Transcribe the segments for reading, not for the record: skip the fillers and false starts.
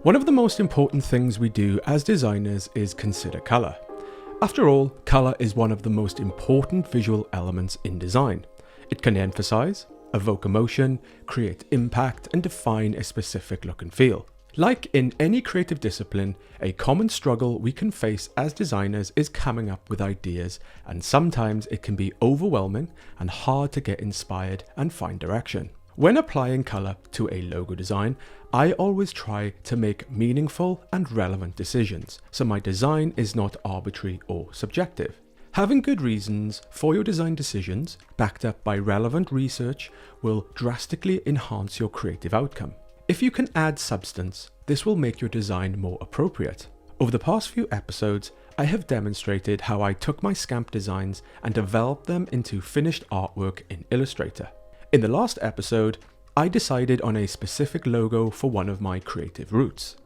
One of the most important things we do as designers is consider colour. After all, colour is one of the most important visual elements in design. It can emphasise, evoke emotion, create impact, and define a specific look and feel. Like in any creative discipline, a common struggle we can face as designers is coming up with ideas, and sometimes it can be overwhelming and hard to get inspired and find direction. When applying colour to a logo design, I always try to make meaningful and relevant decisions, so my design is not arbitrary or subjective. Having good reasons for your design decisions, backed up by relevant research, will drastically enhance your creative outcome. If you can add substance, this will make your design more appropriate. Over the past few episodes, I have demonstrated how I took my scamp designs and developed them into finished artwork in Illustrator. In the last episode, I decided on a specific logo for one of my creative roots.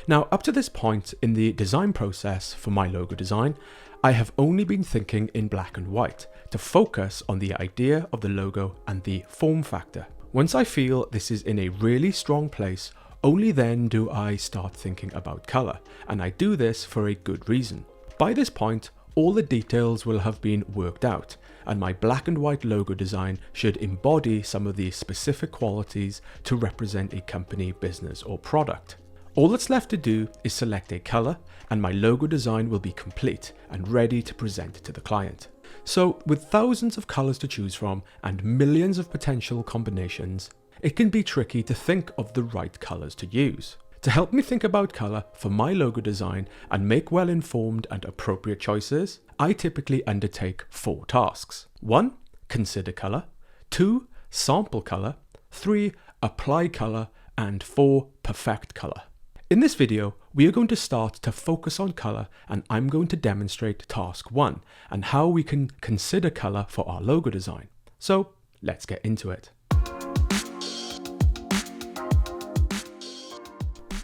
Now, up to this point in the design process for my logo design, I have only been thinking in black and white to focus on the idea of the logo and the form factor. Once I feel this is in a really strong place, only then do I start thinking about color, and I do this for a good reason. By this point, all the details will have been worked out, and my black and white logo design should embody some of the specific qualities to represent a company, business, or product. All that's left to do is select a color, and my logo design will be complete and ready to present to the client. So, with thousands of colors to choose from and millions of potential combinations, it can be tricky to think of the right colors to use. To help me think about color for my logo design and make well-informed and appropriate choices, I typically undertake 4 tasks. 1. Consider color. 2. Sample color. 3. Apply color. And 4. Perfect color. In this video, we are going to start to focus on color, and I'm going to demonstrate task 1 and how we can consider color for our logo design. So let's get into it.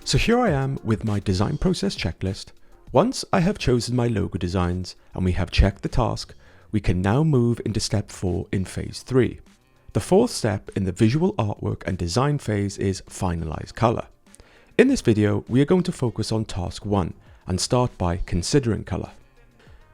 So here I am with my design process checklist. Once I have chosen my logo designs and we have checked the task, we can now move into step 4 in phase 3. The 4th step in the visual artwork and design phase is finalize color. In this video, we are going to focus on task 1 and start by considering color.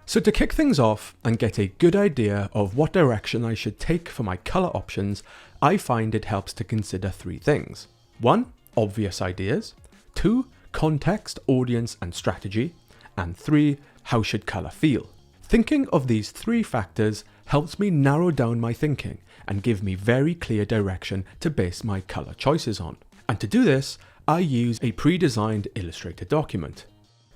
So to kick things off and get a good idea of what direction I should take for my color options, I find it helps to consider 3 things. 1. Obvious ideas. 2. Context, audience, and strategy. And 3. How should color feel? Thinking of these 3 factors helps me narrow down my thinking and give me very clear direction to base my color choices on. And to do this, I use a pre-designed Illustrator document.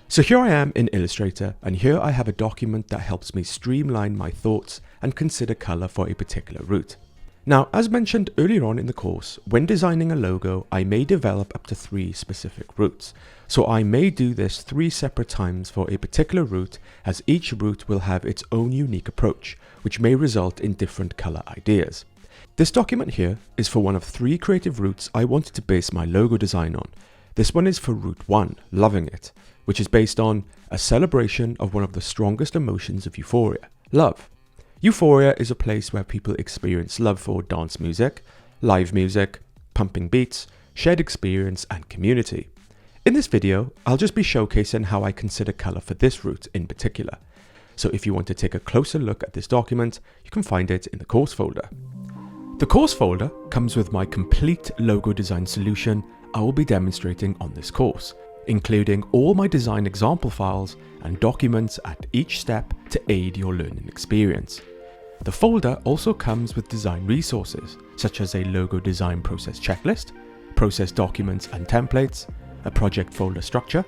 So here I am in Illustrator, and here I have a document that helps me streamline my thoughts and consider color for a particular route. Now, as mentioned earlier on in the course, when designing a logo, I may develop up to 3 specific routes. So I may do this 3 separate times for a particular route, as each route will have its own unique approach, which may result in different color ideas. This document here is for one of 3 creative routes I wanted to base my logo design on. This one is for route 1, loving it, which is based on a celebration of one of the strongest emotions of euphoria, love. Euphoria is a place where people experience love for dance music, live music, pumping beats, shared experience, and community. In this video, I'll just be showcasing how I consider color for this route in particular. So if you want to take a closer look at this document, you can find it in the course folder. The course folder comes with my complete logo design solution I will be demonstrating on this course, including all my design example files and documents at each step to aid your learning experience. The folder also comes with design resources, such as a logo design process checklist, process documents and templates, a project folder structure,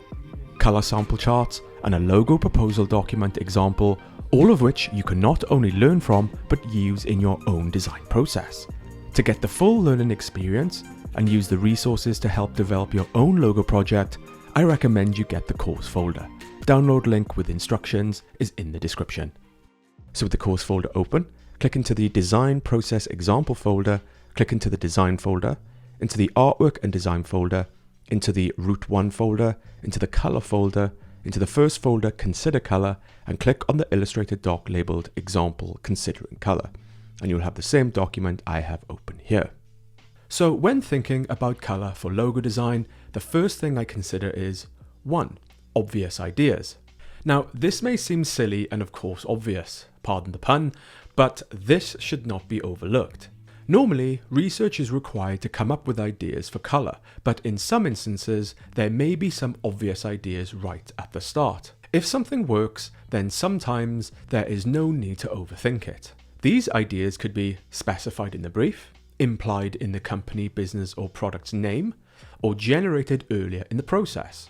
color sample charts, and a logo proposal document example, all of which you can not only learn from, but use in your own design process. To get the full learning experience and use the resources to help develop your own logo project, I recommend you get the course folder. Download link with instructions is in the description. So with the course folder open, click into the design process example folder, click into the design folder, into the artwork and design folder, into the route 1 folder, into the color folder, into the first folder consider color, and click on the Illustrator doc labeled example considering color. And you'll have the same document I have open here. So when thinking about color for logo design, the first thing I consider is 1. Obvious ideas. Now, this may seem silly and of course obvious, pardon the pun, but this should not be overlooked. Normally, research is required to come up with ideas for color, but in some instances, there may be some obvious ideas right at the start. If something works, then sometimes there is no need to overthink it. These ideas could be specified in the brief, implied in the company, business, or product's name, or generated earlier in the process.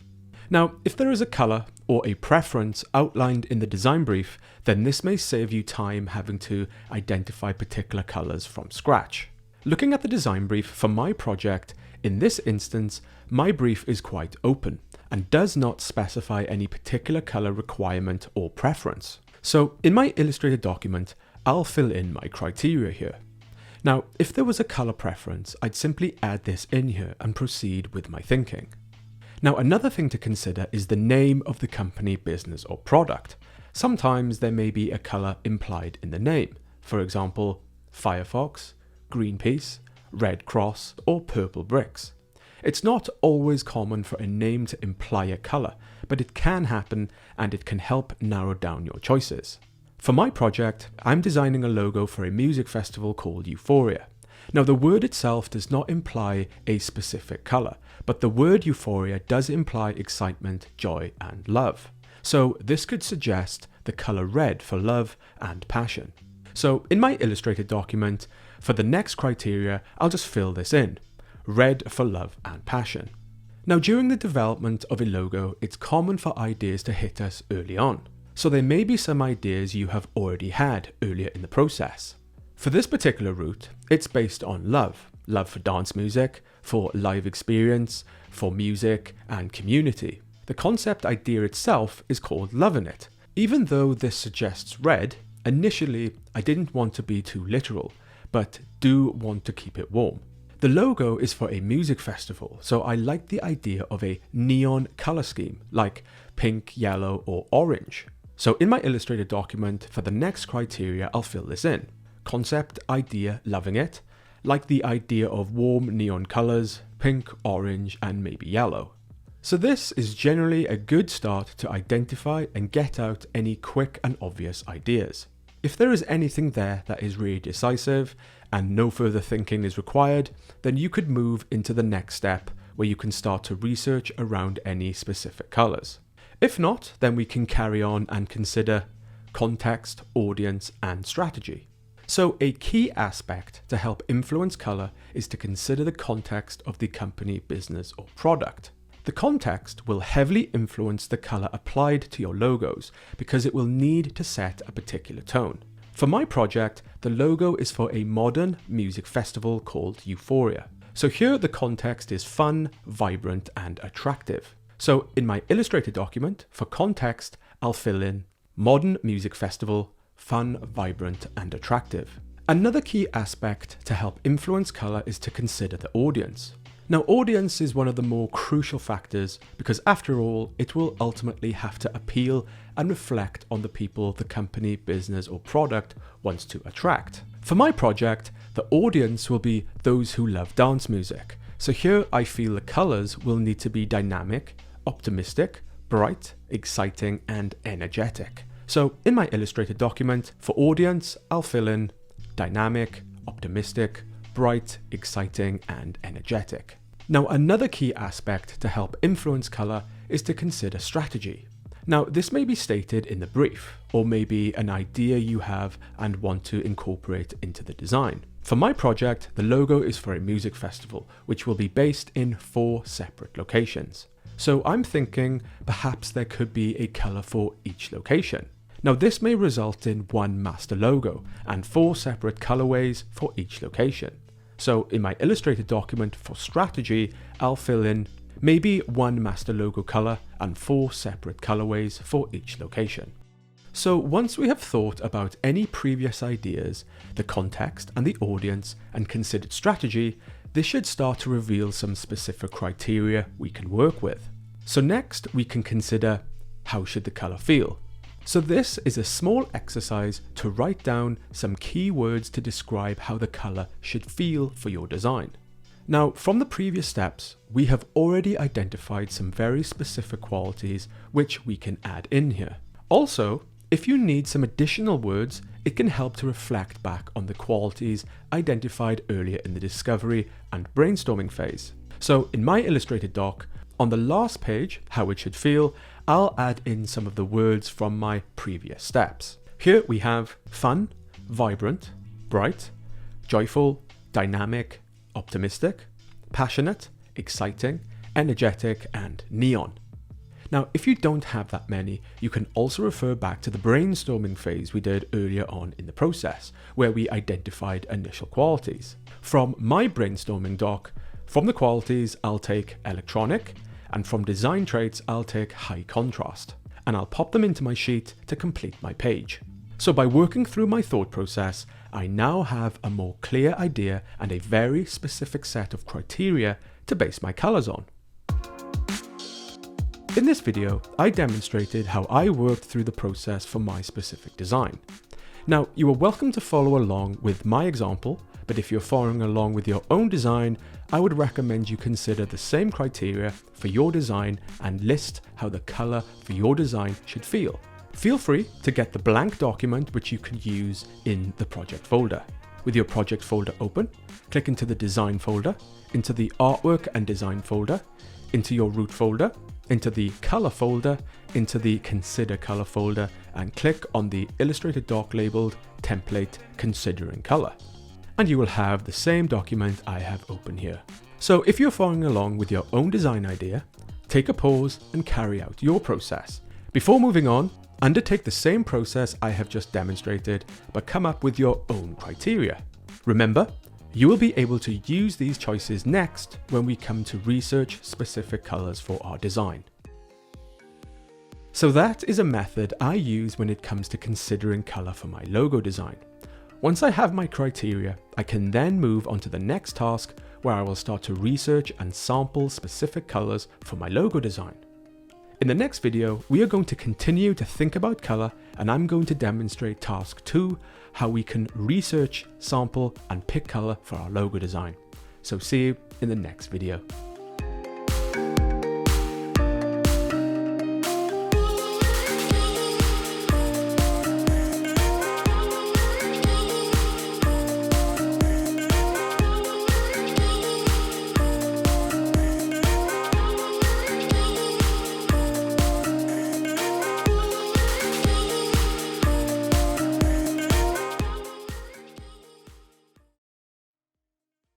Now, if there is a color or a preference outlined in the design brief, then this may save you time having to identify particular colors from scratch. Looking at the design brief for my project, in this instance, my brief is quite open and does not specify any particular color requirement or preference. So in my illustrated document, I'll fill in my criteria here. Now, if there was a color preference, I'd simply add this in here and proceed with my thinking. Now, another thing to consider is the name of the company, business, or product. Sometimes there may be a color implied in the name. For example, Firefox, Greenpeace, Red Cross, or Purple Bricks. It's not always common for a name to imply a color, but it can happen and it can help narrow down your choices. For my project, I'm designing a logo for a music festival called Euphoria. Now, the word itself does not imply a specific color, but the word euphoria does imply excitement, joy, and love. So this could suggest the color red for love and passion. So in my illustrated document, for the next criteria, I'll just fill this in. Red for love and passion. Now, during the development of a logo, it's common for ideas to hit us early on. So there may be some ideas you have already had earlier in the process. For this particular route, it's based on love. Love for dance music, for live experience, for music and community. The concept idea itself is called Lovin' It. Even though this suggests red, initially I didn't want to be too literal, but do want to keep it warm. The logo is for a music festival, so I like the idea of a neon color scheme, like pink, yellow, or orange. So in my illustrated document, for the next criteria, I'll fill this in. Concept, idea, loving it, like the idea of warm neon colors, pink, orange, and maybe yellow. So this is generally a good start to identify and get out any quick and obvious ideas. If there is anything there that is really decisive and no further thinking is required, then you could move into the next step where you can start to research around any specific colors. If not, then we can carry on and consider context, audience, and strategy. So a key aspect to help influence color is to consider the context of the company, business, or product. The context will heavily influence the color applied to your logos because it will need to set a particular tone. For my project, the logo is for a modern music festival called Euphoria. So here the context is fun, vibrant, and attractive. So in my illustrated document, for context, I'll fill in modern music festival, fun, vibrant, and attractive. Another key aspect to help influence color is to consider the audience. Now, audience is one of the more crucial factors because after all, it will ultimately have to appeal and reflect on the people the company, business, or product wants to attract. For my project, the audience will be those who love dance music. So here I feel the colors will need to be dynamic, optimistic, bright, exciting, and energetic. So in my illustrated document, for audience, I'll fill in dynamic, optimistic, bright, exciting, and energetic. Now, another key aspect to help influence color is to consider strategy. Now, this may be stated in the brief, or maybe an idea you have and want to incorporate into the design. For my project, the logo is for a music festival, which will be based in 4 separate locations. So I'm thinking perhaps there could be a color for each location. Now, this may result in one master logo and 4 separate colorways for each location. So in my illustrated document for strategy, I'll fill in maybe one master logo color and 4 separate colorways for each location. So once we have thought about any previous ideas, the context and the audience, and considered strategy, this should start to reveal some specific criteria we can work with. So next we can consider how should the color feel. So this is a small exercise to write down some key words to describe how the color should feel for your design. Now, from the previous steps, we have already identified some very specific qualities which we can add in here. Also, if you need some additional words, it can help to reflect back on the qualities identified earlier in the discovery and brainstorming phase. So in my illustrated doc, on the last page, how it should feel, I'll add in some of the words from my previous steps. Here we have fun, vibrant, bright, joyful, dynamic, optimistic, passionate, exciting, energetic, and neon. Now, if you don't have that many, you can also refer back to the brainstorming phase we did earlier on in the process, where we identified initial qualities. From my brainstorming doc, from the qualities, I'll take electronic, and from design traits, I'll take high contrast, and I'll pop them into my sheet to complete my page. So by working through my thought process, I now have a more clear idea and a very specific set of criteria to base my colors on. In this video, I demonstrated how I worked through the process for my specific design. Now, you are welcome to follow along with my example, but if you're following along with your own design, I would recommend you consider the same criteria for your design and list how the color for your design should feel. Feel free to get the blank document which you can use in the project folder. With your project folder open, click into the design folder, into the artwork and design folder, into your root folder, into the color folder, into the consider color folder, and click on the illustrated doc labeled template considering color. And you will have the same document I have open here. So if you're following along with your own design idea, take a pause and carry out your process. Before moving on, undertake the same process I have just demonstrated, but come up with your own criteria. Remember, you will be able to use these choices next when we come to research specific colors for our design. So that is a method I use when it comes to considering color for my logo design. Once I have my criteria, I can then move on to the next task where I will start to research and sample specific colors for my logo design. In the next video, we are going to continue to think about color, and I'm going to demonstrate task 2, how we can research, sample, and pick color for our logo design. So see you in the next video.